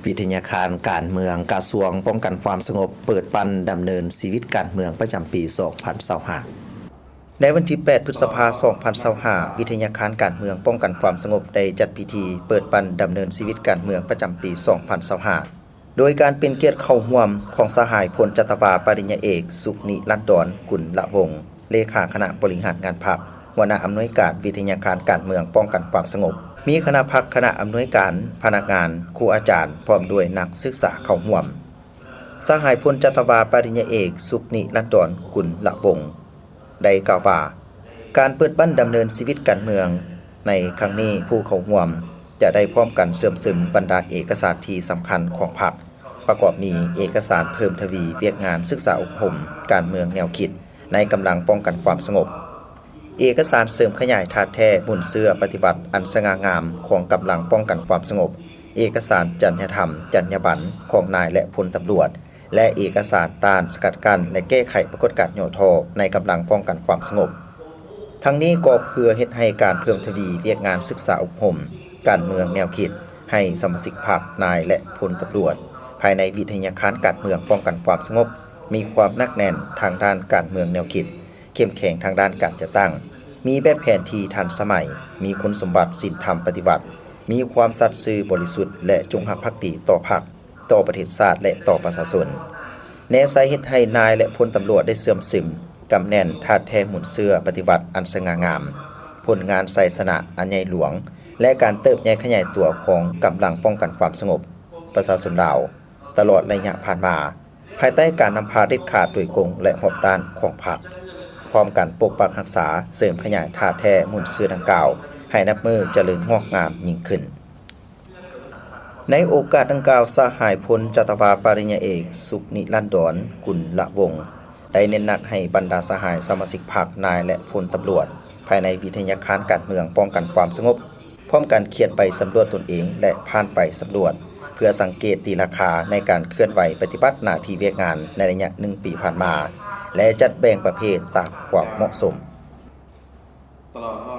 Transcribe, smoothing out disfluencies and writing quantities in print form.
วิทยาคารการเมืองกระทรวงป้องกันความสงบเปิดปันดำเนินชีวิตการเมืองประจำปี 2025 ในวันที่ 8 พฤษภาคม 2025 วิทยาคารการเมืองป้องกันความสงบได้จัดพิธีเปิดปันดำเนินชีวิตการเมืองประจำปี 2025 โดยการเป็นเกียรติเข้าร่วมของสหายพลจัตวาปริญญาเอกสุขนิรันดรกุลละวงศ์เลขาคณะบริหารงานพรรคหัวหน้าอำนวยการวิทยาคารการเมืองป้องกันความสงบมีคณะพรรคคณะอำนวยการพนักงานครูอาจารย์พร้อมด้วยนักศึกษาเข้าร่วมสหายพลจัตวาปริญญาเอกสุขนิรันดรกุลละวงศ์ได้กล่าวว่าการเปิดปั้นดำเนินชีวิตการเมืองในครั้งนี้ผู้เข้าร่วมจะได้พร้อมกันเสริมซึมบรรดาเอกสารที่สำคัญของพรรคประกอบมีเอกสารเพิ่มทวีเวียกงานศึกษาอบรมการเมืองแนวคิดในกำลังป้องกันความสงบเอกสารเสริมขยายธาตุแท้บุญเสื้อปฏิบัติอันสง่างามของกำลังป้องกันความสงบเอกสารจรรยธรรมจรรยาบรรณของนายและพลตำรวจและเอกสารต้านสกัดกั้นและแก้ไขปรากฏการณ์โยธาในกำลังป้องกันความสงบทั้งนี้ก็เพื่อเฮ็ดให้การเพิ่มทวีเวียกงานศึกษาอบรมการเมืองแนวคิดให้สมาชิกพรรคนายและพลตำรวจภายในวิทยาคารการเมืองป้องกันความสงบมีความหนักแน่นทางด้านการเมืองแนวคิดเข้มแข็งทางด้านการจัดตั้งมีแบบแผนที่ทันสมัยมีคุณสมบัติศีลธรรมปฏิบัติมีความสัตย์ซื่อบริสุทธิ์และจงรักภักดีต่อพรรคต่อประเทศชาติและต่อประชาชนแนวสาเหตุให้นายและพลตำรวจได้เสื่อมซึมกำแน่นธาตุแท้หมุนเสื้อปฏิบัติอันสง่างามผลงานไสสนะอันใหญ่หลวงและการเติบใหญ่ขยายตัวของกำลังป้องกันความสงบประชาชนลาวตลอดระยะผ่านมาภายใต้การนำพาเด็ดขาดโดยกงและหอบด้านของพรรคพร้อมกันปกปักรักษาเสริมขยายธาตุแท้หมุนเสื้อดังกล่าวให้นับมือเจริญงอกงามยิ่งขึ้นในโอกาสดังกล่าวสหายพลจัตวาปริญญาเอกสุขนิรันดรกุลละวงศ์ได้เน้นหนักให้บรรดาสหายสมาชิกพรรคนายและพลตำรวจภายในวิทยาคารการเมืองป้องกันความสงบพร้อมกันเขียนไปสำรวจตนเองและผ่านไปสำรวจเพื่อสังเกตตีราคาในการเคลื่อนไหวปฏิบัติหน้าที่เวียกงานในระยะ1 ปีผ่านมาและจัดแบ่งประเภทตามความเหมาะสมตลอดว่า